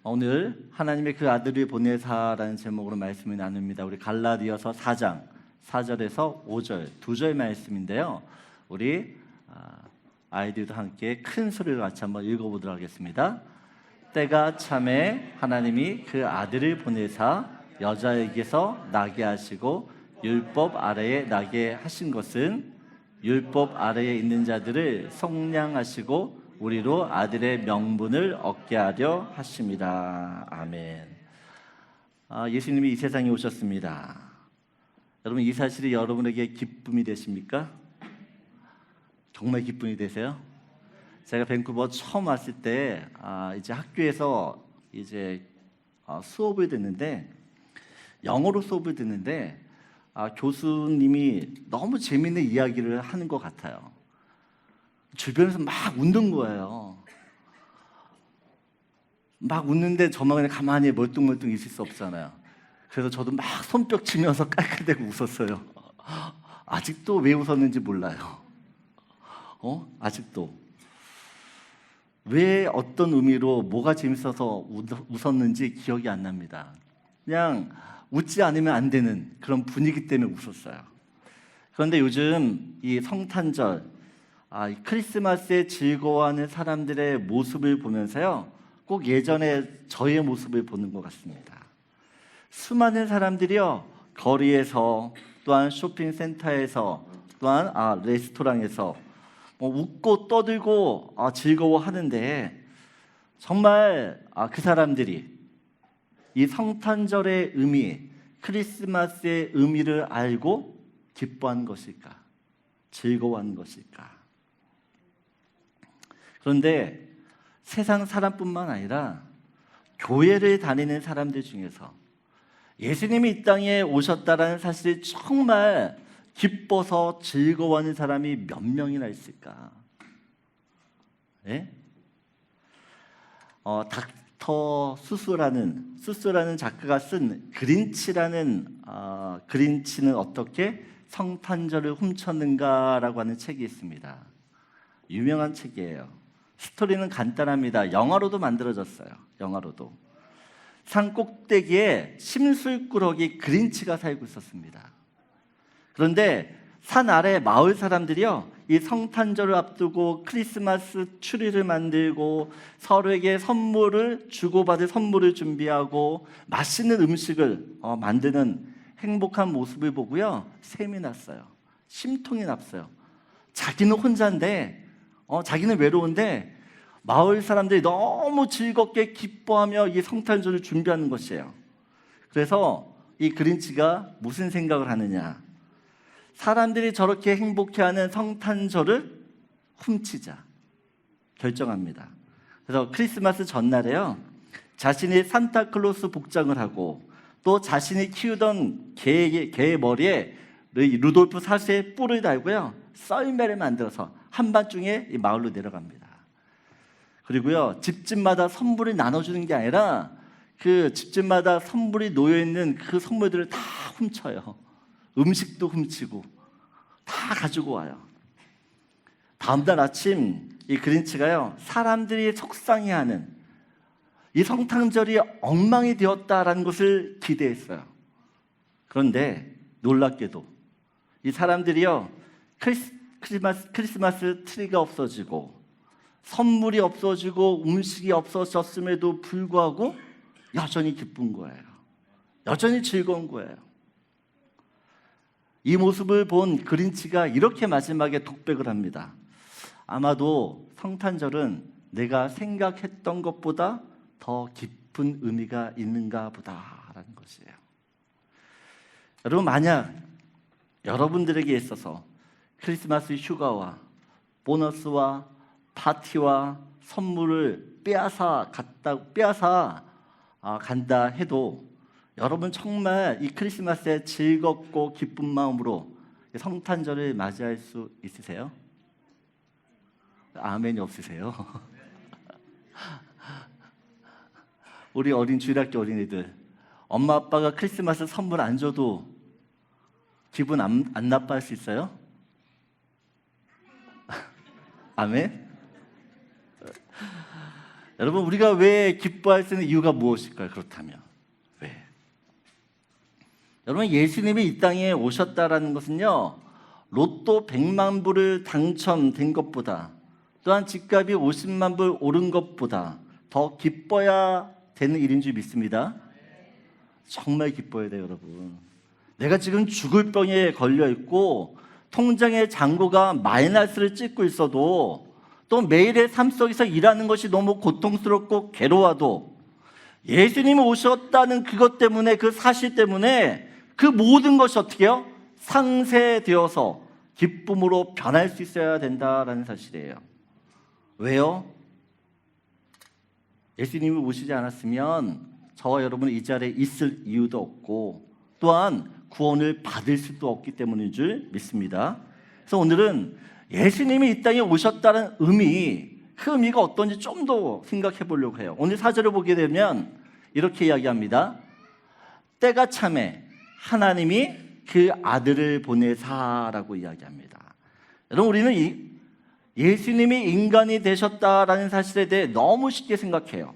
오늘 하나님의 그 아들을 보내사라는 제목으로 말씀을 나눕니다. 우리 갈라디아서 4장 4절에서 5절 두 절 말씀인데요. 우리 아이들도 함께 큰 소리로 같이 한번 읽어보도록 하겠습니다. 때가 참에 하나님이 그 아들을 보내사 여자에게서 나게 하시고 율법 아래에 나게 하신 것은 율법 아래에 있는 자들을 속량하시고 우리로 아들의 명분을 얻게 하려 하십니다. 아멘. 예수님이 이 세상에 오셨습니다. 여러분, 이 사실이 여러분에게 기쁨이 되십니까? 정말 기쁨이 되세요? 제가 밴쿠버 처음 왔을 때 이제 학교에서 이제 수업을 듣는데, 영어로 수업을 듣는데 교수님이 너무 재미있는 이야기를 하는 것 같아요. 주변에서 막 웃는 거예요. 막 웃는데 저만 그냥 가만히 멀뚱멀뚱 있을 수 없잖아요. 그래서 저도 막 손뼉 치면서 깔깔대고 웃었어요. 아직도 왜 웃었는지 몰라요. 아직도 왜, 어떤 의미로, 뭐가 재밌어서 웃었는지 기억이 안 납니다. 그냥 웃지 않으면 안 되는 그런 분위기 때문에 웃었어요. 그런데 요즘 이 성탄절, 크리스마스에 즐거워하는 사람들의 모습을 보면서요, 꼭 예전에 저의 모습을 보는 것 같습니다. 수많은 사람들이요, 거리에서, 또한 쇼핑센터에서, 또한 레스토랑에서 웃고 떠들고 즐거워하는데, 정말 그 사람들이 이 성탄절의 의미, 크리스마스의 의미를 알고 기뻐한 것일까? 즐거워한 것일까? 그런데 세상 사람뿐만 아니라 교회를 다니는 사람들 중에서 예수님이 이 땅에 오셨다라는 사실을 정말 기뻐서 즐거워하는 사람이 몇 명이나 있을까? 예? 닥터 수스라는 작가가 쓴 그린치라는 그린치는 어떻게 성탄절을 훔쳤는가라고 하는 책이 있습니다. 유명한 책이에요. 스토리는 간단합니다. 영화로도 만들어졌어요. 영화로도. 산 꼭대기에 심술꾸러기 그린치가 살고 있었습니다. 그런데 산 아래 마을 사람들이요, 이 성탄절을 앞두고 크리스마스 추리를 만들고 서로에게 선물을 주고받을 선물을 준비하고 맛있는 음식을 만드는 행복한 모습을 보고요, 샘이 났어요. 심통이 났어요. 자기는 혼자인데, 자기는 외로운데 마을 사람들이 너무 즐겁게 기뻐하며 이 성탄절을 준비하는 것이에요. 그래서 이 그린치가 무슨 생각을 하느냐, 사람들이 저렇게 행복해하는 성탄절을 훔치자 결정합니다. 그래서 크리스마스 전날에요, 자신이 산타클로스 복장을 하고 또 자신이 키우던 개의 머리에 루돌프 사슴의 뿔을 달고요, 썰매를 만들어서 한밤중에 이 마을로 내려갑니다. 그리고요, 집집마다 선물을 나눠주는 게 아니라 그 집집마다 선물이 놓여있는 그 선물들을 다 훔쳐요. 음식도 훔치고 다 가지고 와요. 다음날 아침 이 그린치가요, 사람들이 속상해하는 이 성탄절이 엉망이 되었다라는 것을 기대했어요. 그런데 놀랍게도 이 사람들이요, 크리스마스 트리가 없어지고 선물이 없어지고 음식이 없어졌음에도 불구하고 여전히 기쁜 거예요. 여전히 즐거운 거예요. 이 모습을 본 그린치가 이렇게 마지막에 독백을 합니다. 아마도 성탄절은 내가 생각했던 것보다 더 깊은 의미가 있는가 보다라는 것이에요. 여러분, 만약 여러분들에게 있어서 크리스마스 휴가와 보너스와 파티와 선물을 빼앗아 간다 해도 여러분 정말 이 크리스마스에 즐겁고 기쁜 마음으로 성탄절을 맞이할 수 있으세요? 아멘이 없으세요? 우리 주일학교 어린이들, 엄마 아빠가 크리스마스 선물 안 줘도 기분 안 나빠할 수 있어요? 아멘? 여러분, 우리가 왜 기뻐할 수 있는 이유가 무엇일까요? 그렇다면 왜? 여러분, 예수님이 이 땅에 오셨다라는 것은요, 로또 100만 불을 당첨된 것보다, 또한 집값이 50만 불 오른 것보다 더 기뻐야 되는 일인 줄 믿습니다. 정말 기뻐야 돼요, 여러분. 내가 지금 죽을 병에 걸려 있고 통장의 잔고가 마이너스를 찍고 있어도, 또 매일의 삶 속에서 일하는 것이 너무 고통스럽고 괴로워도, 예수님이 오셨다는 그것 때문에, 그 사실 때문에 그 모든 것이 어떻게 해요? 상쇄되어서 기쁨으로 변할 수 있어야 된다라는 사실이에요. 왜요? 예수님이 오시지 않았으면 저와 여러분은 이 자리에 있을 이유도 없고, 또한 구원을 받을 수도 없기 때문인 줄 믿습니다. 그래서 오늘은 예수님이 이 땅에 오셨다는 의미, 그 의미가 어떤지 좀 더 생각해 보려고 해요. 오늘 4절을 보게 되면 이렇게 이야기합니다. 때가 참에 하나님이 그 아들을 보내사라고 이야기합니다. 여러분, 우리는 예수님이 인간이 되셨다라는 사실에 대해 너무 쉽게 생각해요.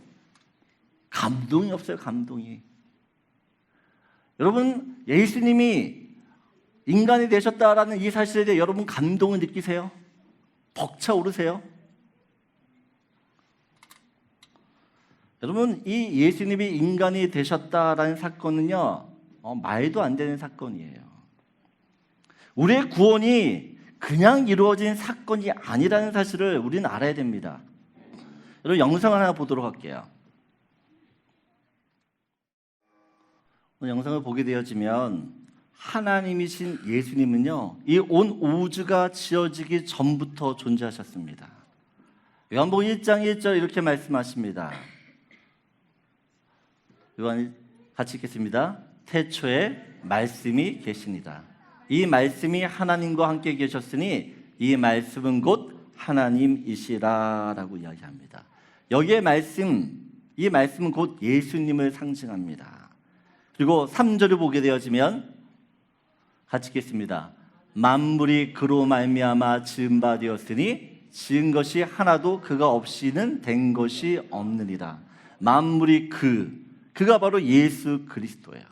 감동이 없어요, 감동이. 여러분, 예수님이 인간이 되셨다라는 이 사실에 대해 여러분 감동을 느끼세요? 벅차오르세요? 여러분, 이 예수님이 인간이 되셨다라는 사건은요, 말도 안 되는 사건이에요. 우리의 구원이 그냥 이루어진 사건이 아니라는 사실을 우리는 알아야 됩니다. 여러분, 영상을 하나 보도록 할게요. 영상을 보게 되어지면 하나님이신 예수님은요, 이 온 우주가 지어지기 전부터 존재하셨습니다. 요한복음 1장 1절 이렇게 말씀하십니다. 같이 읽겠습니다. 태초에 말씀이 계시니라. 이 말씀이 하나님과 함께 계셨으니 이 말씀은 곧 하나님이시라 라고 이야기합니다. 여기에 이 말씀은 곧 예수님을 상징합니다. 그리고 3절을 보게 되어지면 같이 읽겠습니다. 만물이 그로 말미암아 지은 바 되었으니 지은 것이 하나도 그가 없이는 된 것이 없느니라. 만물이 그가 바로 예수 그리스도예요.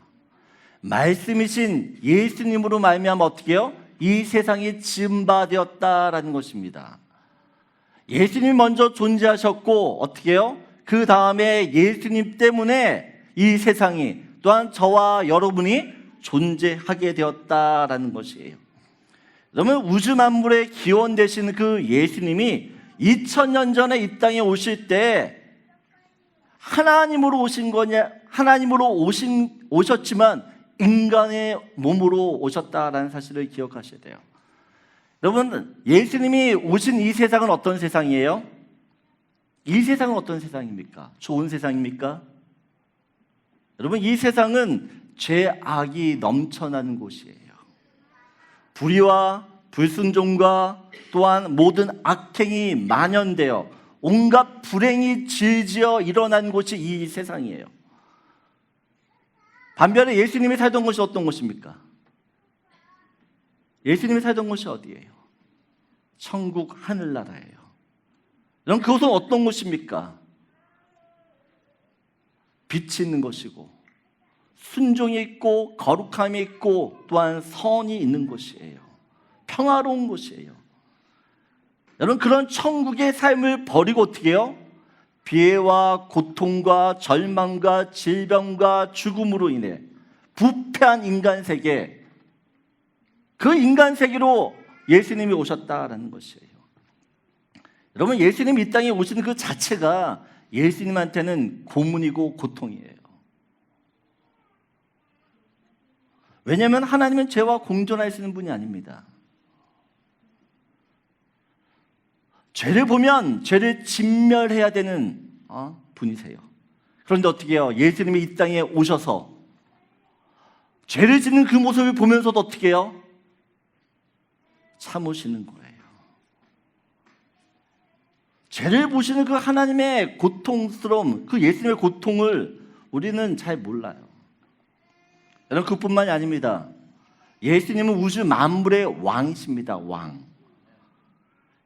말씀이신 예수님으로 말미암아 어떻게 해요? 이 세상이 지은 바 되었다라는 것입니다. 예수님이 먼저 존재하셨고 어떻게 해요? 그 다음에 예수님 때문에 이 세상이, 또한 저와 여러분이 존재하게 되었다라는 것이에요. 그러면 우주 만물의 기원 되신 그 예수님이 2000년 전에 이 땅에 오실 때 하나님으로 오신 거냐? 하나님으로 오셨지만 인간의 몸으로 오셨다라는 사실을 기억하셔야 돼요. 여러분, 예수님이 오신 이 세상은 어떤 세상이에요? 이 세상은 어떤 세상입니까? 좋은 세상입니까? 여러분, 이 세상은 죄악이 넘쳐나는 곳이에요. 불의와 불순종과 또한 모든 악행이 만연되어 온갖 불행이 질지어 일어난 곳이 이 세상이에요. 반면에 예수님이 살던 곳이 어떤 곳입니까? 예수님이 살던 곳이 어디예요? 천국 하늘나라예요. 그럼 그곳은 어떤 곳입니까? 빛이 있는 것이고 순종이 있고 거룩함이 있고 또한 선이 있는 곳이에요. 평화로운 곳이에요. 여러분, 그런 천국의 삶을 버리고 어떻게 해요? 비애와 고통과 절망과 질병과 죽음으로 인해 부패한 인간 세계, 그 인간 세계로 예수님이 오셨다라는 것이에요. 여러분, 예수님이 이 땅에 오시는 그 자체가 예수님한테는 고문이고 고통이에요. 왜냐하면 하나님은 죄와 공존하시는 분이 아닙니다. 죄를 보면 죄를 진멸해야 되는 분이세요. 그런데 어떻게 해요? 예수님이 이 땅에 오셔서 죄를 짓는 그 모습을 보면서도 어떻게 해요? 참으시는 거예요. 죄를 보시는 그 하나님의 고통스러움, 그 예수님의 고통을 우리는 잘 몰라요. 여러분, 그뿐만이 아닙니다. 예수님은 우주 만물의 왕이십니다. 왕.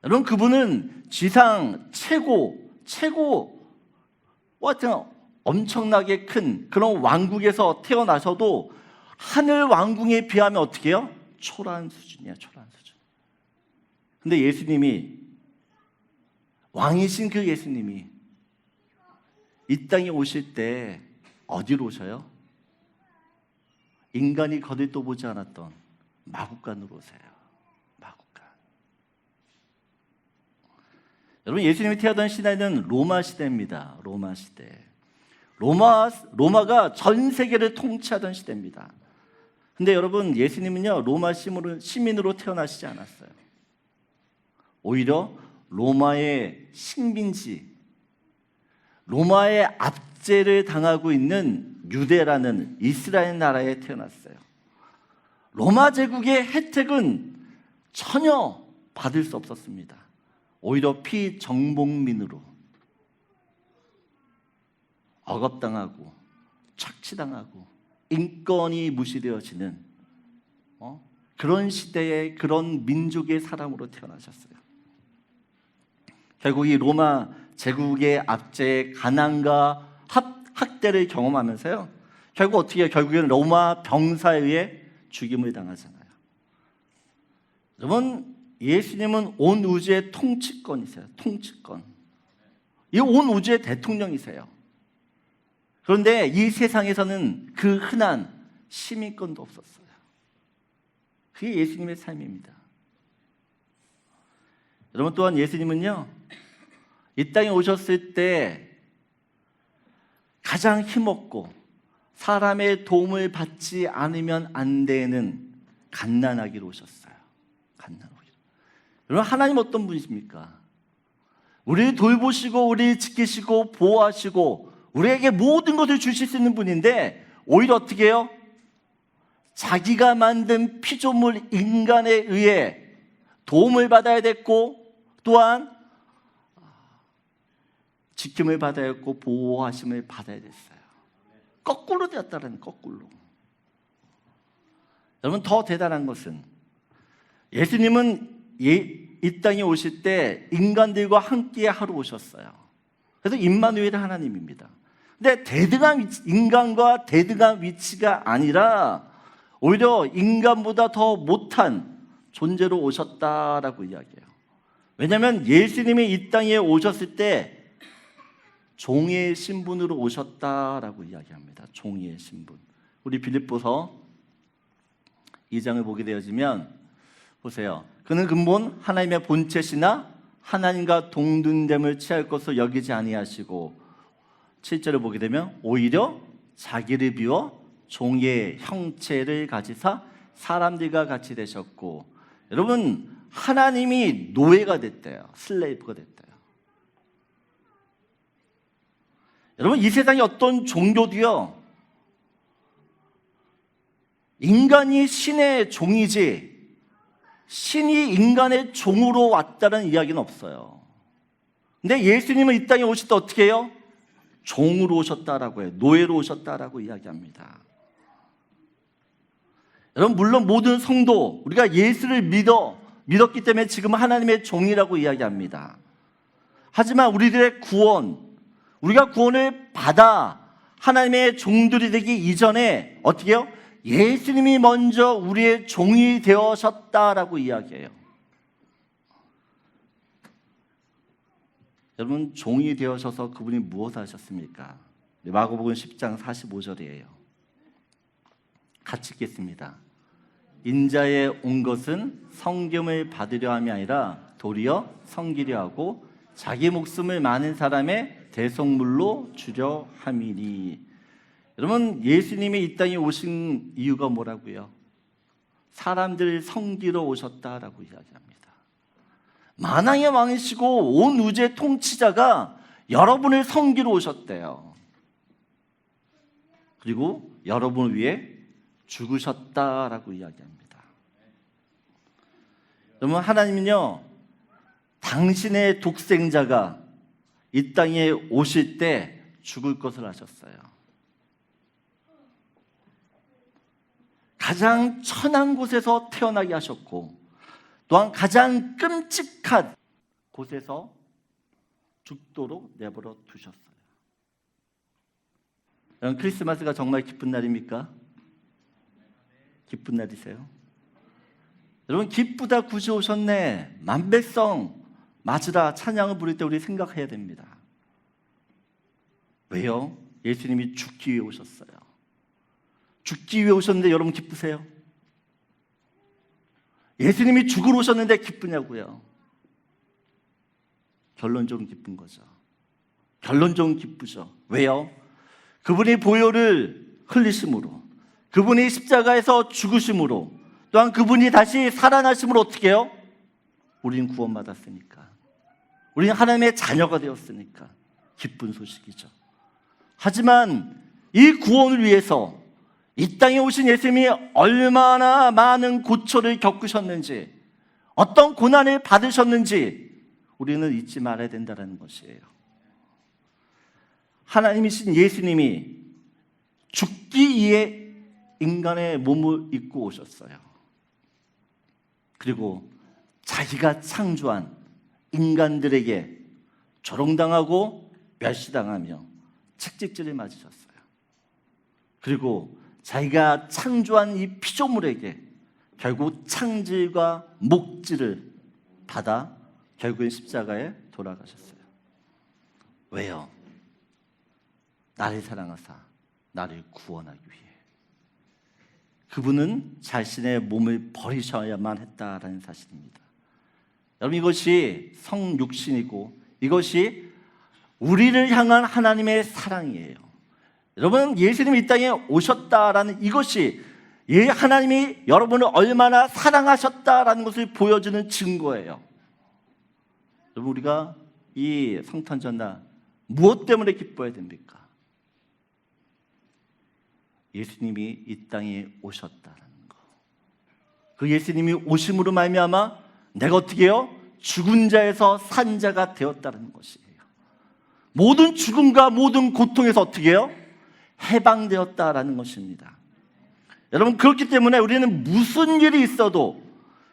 여러분, 그분은 지상 최고 하여튼 엄청나게 큰 그런 왕국에서 태어나셔도 하늘 왕궁에 비하면 어떻게 해요? 초라한 수준이야, 초라한 수준. 근데 예수님이, 왕이신 그 예수님이 이 땅에 오실 때 어디로 오셔요? 인간이 거들떠 보지 않았던 마국간으로 오세요. 마국간. 여러분, 예수님이 태어난 시대는 로마 시대입니다. 로마 시대. 로마가 전 세계를 통치하던 시대입니다. 근데 여러분, 예수님은요, 로마 시민으로 태어나시지 않았어요. 오히려 로마의 식민지, 로마의 압제를 당하고 있는 유대라는 이스라엘 나라에 태어났어요. 로마 제국의 혜택은 전혀 받을 수 없었습니다. 오히려 피정복민으로 억압당하고 착취당하고 인권이 무시되어지는 그런 시대의, 그런 민족의 사람으로 태어나셨어요. 결국 이 로마 제국의 압제의 가난과 학대를 경험하면서요, 결국 어떻게 해요? 결국에는 로마 병사에 의해 죽임을 당하잖아요. 여러분, 예수님은 온 우주의 통치권이세요. 통치권. 이 온 우주의 대통령이세요. 그런데 이 세상에서는 그 흔한 시민권도 없었어요. 그게 예수님의 삶입니다. 여러분, 또한 예수님은요, 이 땅에 오셨을 때 가장 힘없고 사람의 도움을 받지 않으면 안 되는 갓난아기로 오셨어요. 갓난아기. 여러분, 하나님 어떤 분이십니까? 우리를 돌보시고 우리를 지키시고 보호하시고 우리에게 모든 것을 주실 수 있는 분인데, 오히려 어떻게 해요? 자기가 만든 피조물 인간에 의해 도움을 받아야 됐고, 또한 지킴을 받아야 했고 보호하심을 받아야 됐어요. 거꾸로 되었다는, 거꾸로. 여러분, 더 대단한 것은 예수님은 이 땅에 오실 때 인간들과 함께 하러 오셨어요. 그래서 임마누엘 하나님입니다. 근데 대등한 인간과 대등한 위치가 아니라 오히려 인간보다 더 못한 존재로 오셨다라고 이야기해요. 왜냐하면 예수님이 이 땅에 오셨을 때 종의 신분으로 오셨다라고 이야기합니다. 종의 신분. 우리 빌립보서 2장을 보게 되어지면 보세요. 그는 근본 하나님의 본체시나 하나님과 동등됨을 취할 것으로 여기지 아니하시고, 7절을 보게 되면 오히려 자기를 비워 종의 형체를 가지사 사람들과 같이 되셨고, 여러분, 하나님이 노예가 됐대요. 슬레이브가 됐대요. 여러분, 이 세상에 어떤 종교도요, 인간이 신의 종이지 신이 인간의 종으로 왔다는 이야기는 없어요. 근데 예수님은 이 땅에 오실 때 어떻게 해요? 종으로 오셨다라고 해요. 노예로 오셨다라고 이야기합니다. 여러분, 물론 모든 성도, 우리가 예수를 믿었기 때문에 지금 하나님의 종이라고 이야기합니다. 하지만 우리들의 구원, 우리가 구원을 받아 하나님의 종들이 되기 이전에 어떻게 해요? 예수님이 먼저 우리의 종이 되어셨다라고 이야기해요. 여러분, 종이 되어셔서 그분이 무엇을 하셨습니까? 마가복음 10장 45절이에요. 같이 읽겠습니다. 인자에 온 것은 성김을 받으려 함이 아니라 도리어 섬기려 하고 자기 목숨을 많은 사람의 대속물로 주려 함이니. 여러분, 예수님이 이 땅에 오신 이유가 뭐라고요? 사람들을 섬기러 오셨다라고 이야기합니다. 만왕의 왕이시고 온 우주의 통치자가 여러분을 섬기러 오셨대요. 그리고 여러분을 위해 죽으셨다라고 이야기합니다. 여러분, 하나님은요, 당신의 독생자가 이 땅에 오실 때 죽을 것을 하셨어요. 가장 천한 곳에서 태어나게 하셨고, 또한 가장 끔찍한 곳에서 죽도록 내버려 두셨어요. 여러분, 크리스마스가 정말 기쁜 날입니까? 기쁜 날이세요? 여러분, 기쁘다 구주 오셨네, 만백성 맞으라 찬양을 부를 때 우리 생각해야 됩니다. 왜요? 예수님이 죽기 위해 오셨어요. 죽기 위해 오셨는데 여러분 기쁘세요? 예수님이 죽으러 오셨는데 기쁘냐고요? 결론적으로 기쁜 거죠. 결론적으로 기쁘죠. 왜요? 그분이 보혈을 흘리심으로, 그분이 십자가에서 죽으심으로, 또한 그분이 다시 살아나심으로 어떻게 해요? 우리는 구원받았으니까, 우리는 하나님의 자녀가 되었으니까 기쁜 소식이죠. 하지만 이 구원을 위해서 이 땅에 오신 예수님이 얼마나 많은 고초를 겪으셨는지, 어떤 고난을 받으셨는지 우리는 잊지 말아야 된다는 것이에요. 하나님이신 예수님이 죽기 위해 인간의 몸을 입고 오셨어요. 그리고 자기가 창조한 인간들에게 조롱당하고 멸시당하며 채찍질을 맞으셨어요. 그리고 자기가 창조한 이 피조물에게 결국 창질과 목질을 받아 결국엔 십자가에 돌아가셨어요. 왜요? 나를 사랑하사 나를 구원하기 위해. 그분은 자신의 몸을 버리셔야만 했다라는 사실입니다. 여러분, 이것이 성육신이고 이것이 우리를 향한 하나님의 사랑이에요. 여러분, 예수님이 이 땅에 오셨다라는 이것이 하나님이 여러분을 얼마나 사랑하셨다라는 것을 보여주는 증거예요. 여러분, 우리가 이 성탄 전날 무엇 때문에 기뻐해야 됩니까? 예수님이 이 땅에 오셨다는 거. 그 예수님이 오심으로 말미암아 내가 어떻게 해요? 죽은 자에서 산 자가 되었다는 것이에요. 모든 죽음과 모든 고통에서 어떻게 해요? 해방되었다라는 것입니다. 여러분, 그렇기 때문에 우리는 무슨 일이 있어도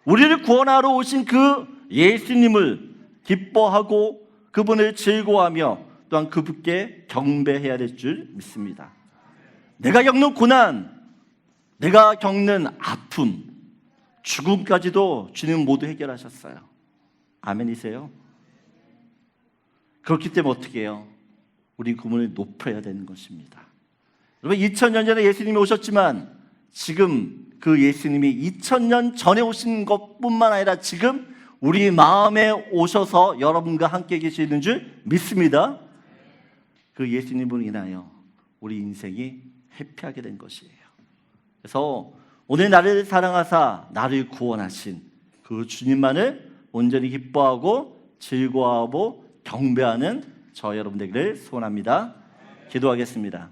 우리를 구원하러 오신 그 예수님을 기뻐하고 그분을 즐거워하며 또한 그분께 경배해야 될 줄 믿습니다. 내가 겪는 고난, 내가 겪는 아픔, 죽음까지도 주님 모두 해결하셨어요. 아멘이세요? 그렇기 때문에 어떻게 해요? 우리 그분을 높여야 되는 것입니다. 여러분, 2000년 전에 예수님이 오셨지만 지금 그 예수님이 2000년 전에 오신 것뿐만 아니라 지금 우리 마음에 오셔서 여러분과 함께 계시는 줄 믿습니다. 그 예수님으로 인하여 우리 인생이 회피하게 된 것이에요. 그래서 오늘 나를 사랑하사 나를 구원하신 그 주님만을 온전히 기뻐하고 즐거워하고 경배하는 저 여러분 되기를 소원합니다. 기도하겠습니다.